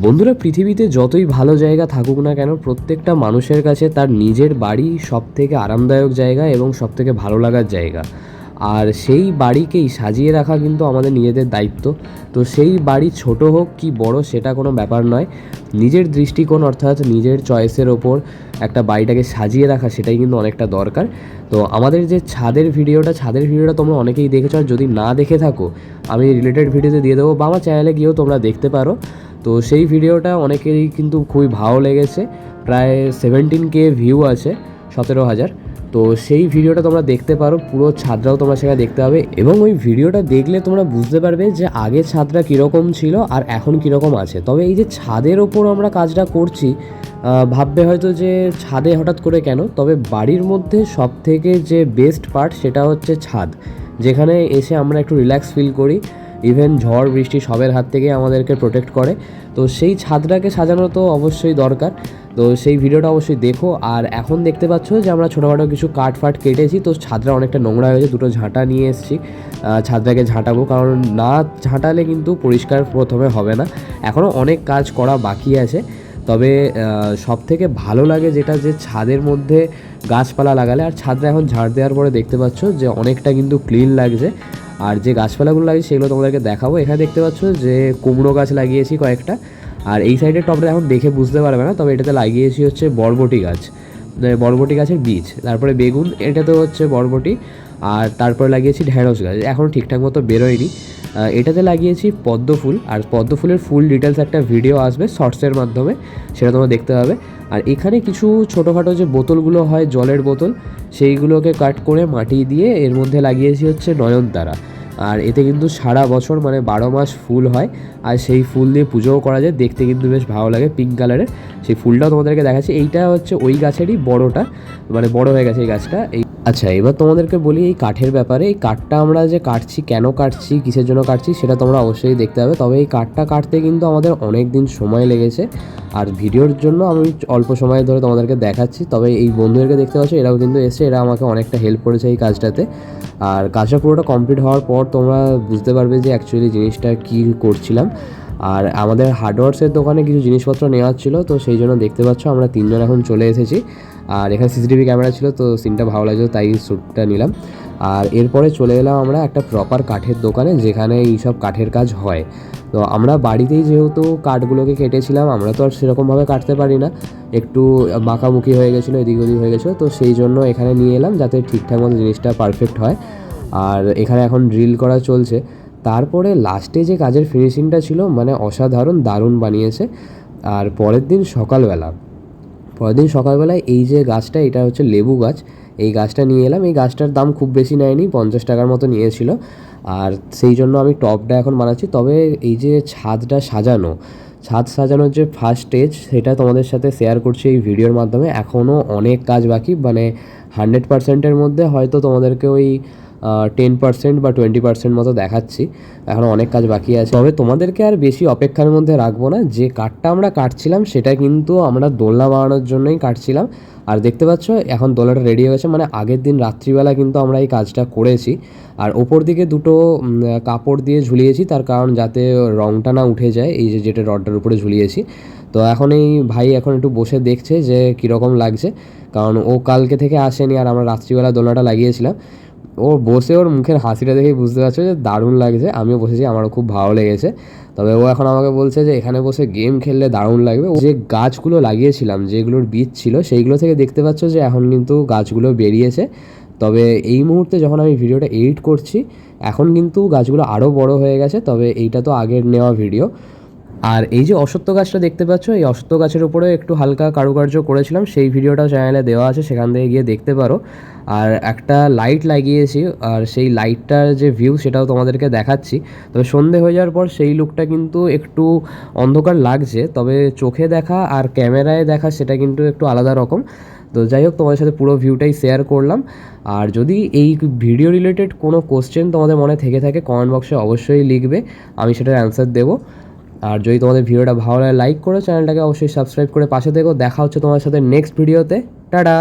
বন্ধুরা, পৃথিবীতে যতই ভালো জায়গা থাকুক না কেন, প্রত্যেকটা মানুষের কাছে তার নিজের বাড়ি সবথেকে আরামদায়ক জায়গা এবং সবথেকে ভালো লাগার জায়গা। আর সেই বাড়িকেই সাজিয়ে রাখা কিন্তু আমাদের নিজেদের দায়িত্ব। তো সেই বাড়ি ছোট হোক কি বড় সেটা কোনো ব্যাপার নয়, নিজের দৃষ্টিকোণ অর্থাৎ নিজের চয়েসের ওপর একটা বাড়িটাকে সাজিয়ে রাখা সেটাই কিন্তু অনেকটা দরকার। তো আমাদের যে ছাদের ভিডিওটা তোমরা অনেকেই দেখেছো, আর যদি না দেখে থাকো আমি রিলেটেড ভিডিওতে দিয়ে দেবো বা আমার চ্যানেলে গিয়েও তোমরা দেখতে পারো। তো সেই ভিডিওটা অনেকেরই কিন্তু খুবই ভালো লেগেছে, প্রায় 17K ভিউ আছে, 17,000। তো সেই ভিডিওটা তোমরা দেখতে পারো, পুরো ছাদটাও তোমরা সেখানে দেখতে পাবে এবং ওই ভিডিওটা দেখলে তোমরা বুঝতে পারবে যে আগে ছাদটা কীরকম ছিল আর এখন কীরকম আছে। তবে এই যে ছাদের ওপর আমরা কাজটা করছি, ভাববে হয়তো যে ছাদে হঠাৎ করে কেন, তবে বাড়ির মধ্যে সবথেকে যে বেস্ট পার্ট সেটা হচ্ছে ছাদ, যেখানে এসে আমরা একটু রিল্যাক্স ফিল করি। ইভেন ঝড় বৃষ্টি সবের হাত থেকে আমাদেরকে প্রোটেক্ট করে। তো সেই ছাদটাকে সাজানো তো অবশ্যই দরকার। তো সেই ভিডিওটা অবশ্যই দেখো। আর এখন দেখতে পাচ্ছ যে আমরা ছোটোখাটো কিছু কাঠ ফাট কেটেছি, তো ছাদটা অনেকটা নোংরা হয়েছে, দুটো ঝাঁটা নিয়ে এসেছি, ছাদটাকে ঝাঁটাবো, কারণ না ঝাঁটালে কিন্তু পরিষ্কার প্রথমে হবে না, এখনও অনেক কাজ করা বাকি আছে। তবে সবথেকে ভালো লাগে যেটা, যে ছাদের মধ্যে গাছপালা লাগালে, আর ছাদটা এখন ঝাড় দেওয়ার পরে দেখতে পাচ্ছ যে অনেকটা কিন্তু ক্লিন লাগছে। আর যে গাছপালাগুলো লাগিয়েছি সেগুলো তোমাদেরকে দেখাবো। এখানে দেখতে পাচ্ছ যে কুমড়ো গাছ লাগিয়েছি কয়েকটা, আর এই সাইডের টপটা এখন দেখে বুঝতে পারবে না, তবে এটাতে লাগিয়েছি হচ্ছে বরবটি গাছ, বরবটি গাছের বীজ, তারপরে বেগুন, এটাতে হচ্ছে বরবটি, আর তারপরে লাগিয়েছি ঢ্যাঁড়স গাছ, এখনও ঠিকঠাক মতো বেরোয়নি। এটাতে লাগিয়েছি পদ্ম ফুল, আর পদ্ম ফুলের ফুল ডিটেলস একটা ভিডিও আসবে শর্টসের মাধ্যমে, সেটা তোমরা দেখতে পাবে। আর এখানে কিছু ছোটোখাটো যে বোতলগুলো হয়, জলের বোতল, সেইগুলোকে কাট করে মাটি দিয়ে এর মধ্যে লাগিয়েছি হচ্ছে নয়নতারা। আর এতে কিন্তু সারা বছর মানে 12 মাস ফুল হয়, আর সেই ফুল দিয়ে পুজোও করা যায়, দেখতে কিন্তু বেশ ভালো লাগে, পিঙ্ক কালারের। সেই ফুলটাও তোমাদেরকে দেখাচ্ছি। এইটা হচ্ছে ওই গাছেরই বড়টা, মানে বড় হয়ে গেছে এই গাছটা। আচ্ছা, এবার তোমাদেরকে বলি এই কাঠের ব্যাপারে। এই কাঠটা আমরা যে কাটছি, কেন কাটছি, কিসের জন্য কাটছি, সেটা তোমরা অবশ্যই দেখতে হবে। তবে এই কাঠটা কাটতে কিন্তু আমাদের অনেক দিন সময় লেগেছে, আর ভিডিওর জন্য আমি অল্প সময় ধরে তোমাদেরকে দেখাচ্ছি। তবে এই বন্ধুদেরকে দেখতে পাচ্ছ, এরাও কিন্তু এসে, এরা আমাকে অনেকটা হেল্প করেছে এই কাজটাতে। আর কাজটা পুরোটা কমপ্লিট হওয়ার পর তোমরা বুঝতে পারবে যে অ্যাকচুয়ালি জিনিসটা কী করছিলাম। আর আমাদের হার্ডওয়্যার্সের দোকানে কিছু জিনিসপত্র নেওয়ার ছিল, তো সেই জন্য দেখতে পাচ্ছ আমরা তিনজন এখন চলে এসেছি। আর এখানে সিসিটিভি ক্যামেরা ছিল, তো সিনটা ভালো লাগছিলো তাই শ্যুটটা নিলাম। আর এরপরে চলে এলাম আমরা একটা প্রপার কাঠের দোকানে, যেখানে এইসব কাঠের কাজ হয়। তো আমরা বাড়িতেই যেহেতু কাঠগুলোকে কেটেছিলাম, আমরা তো আর সেরকমভাবে কাটতে পারি না, একটু মাখামুখি হয়ে গেছিলো, এদিক ওদিক হয়ে গেছিলো, তো সেই জন্য এখানে নিয়ে এলাম যাতে ঠিকঠাক মতো জিনিসটা পারফেক্ট হয়। আর এখানে এখন ড্রিল করা চলছে। তারপরে লাস্টে যে কাজের ফিনিশিংটা ছিল, মানে অসাধারণ, দারুণ বানিয়েছে। আর পরের দিন সকালবেলায় এই যে গাছটা, এটা হচ্ছে লেবু গাছ, এই গাছটা নিয়ে এলাম। এই গাছটার দাম খুব বেশি নেয়নি, 50 টাকার মতো নিয়েছিল। আর সেই জন্য আমি টবটা এখন বানাচ্ছি। তবে এই যে ছাদ সাজানোর যে ফার্স্ট স্টেজ, সেটা তোমাদের সাথে শেয়ার করছি এই ভিডিওর মাধ্যমে। এখনও অনেক কাজ বাকি, মানে 100%-এর মধ্যে হয়তো তোমাদেরকে ওই 10% বা 20% মতো দেখাচ্ছি, এখনও অনেক কাজ বাকি আছে। তবে তোমাদেরকে আর বেশি অপেক্ষার মধ্যে রাখবো না। যে কাঠটা আমরা কাটছিলাম সেটা কিন্তু আমরা দোলনা বানানোর জন্যই কাটছিলাম। আর দেখতে পাচ্ছ এখন দোলনাটা রেডি হয়ে গেছে, মানে আগের দিন রাত্রিবেলা কিন্তু আমরা এই কাজটা করেছি। আর ওপর দিকে দুটো কাপড় দিয়ে ঝুলিয়েছি, তার কারণ যাতে রঙটা না উঠে যায়, এই যে যেটা রডটার উপরে ঝুলিয়েছি। তো এখন এই ভাই এখন একটু বসে দেখছে যে কীরকম লাগছে, কারণ ও কালকে থেকে আসেনি, আর আমরা রাত্রিবেলা দোলনাটা লাগিয়েছিলাম। ও বসে, ওর মুখের হাসিটা দেখেই বুঝতে পারছো যে দারুণ লাগছে। আমিও বসেছি, আমারও খুব ভালো লেগেছে। তবে ও এখন আমাকে বলছে যে এখানে বসে গেম খেললে দারুণ লাগবে। যে গাছগুলো লাগিয়েছিলাম, যেগুলোর বীজ ছিল, সেইগুলো থেকে দেখতে পাচ্ছ যে এখন কিন্তু গাছগুলো বেরিয়েছে। তবে এই মুহূর্তে যখন আমি ভিডিওটা এডিট করছি, এখন কিন্তু গাছগুলো আরও বড় হয়ে গেছে। তবে এইটা তো আগের নেওয়া ভিডিও। আর এই যে অশ্বত্থ গাছটা দেখতে পাচ্ছ, এই অশ্বত্থ গাছের উপরে একটু হালকা কারুকার্য করেছিলাম, সেই ভিডিওটাও চ্যানেলে দেওয়া আছে, সেখান থেকে গিয়ে দেখতে পারো। আর একটা লাইট লাগিয়েছি, আর সেই লাইটটার যে ভিউ সেটাও তোমাদেরকে দেখাচ্ছি। তবে সন্ধে হয়ে যাওয়ার পর সেই লুকটা কিন্তু একটু অন্ধকার লাগছে, তবে চোখে দেখা আর ক্যামেরায় দেখা সেটা কিন্তু একটু আলাদা রকম। তো যাই হোক, তোমাদের সাথে পুরো ভিউটাই শেয়ার করলাম। আর যদি এই ভিডিও রিলেটেড কোনো কোশ্চেন তোমাদের মনে থেকে থাকে, কমেন্ট বক্সে অবশ্যই লিখবে, আমি সেটার অ্যান্সার দেবো। আর যদি তোমাদের ভিডিওটা ভালো লাগে, লাইক করো, চ্যানেলটাকে অবশ্যই সাবস্ক্রাইব করে পাশে থেকো। দেখা হচ্ছে তোমাদের সাথে নেক্সট ভিডিওতে। টাটা।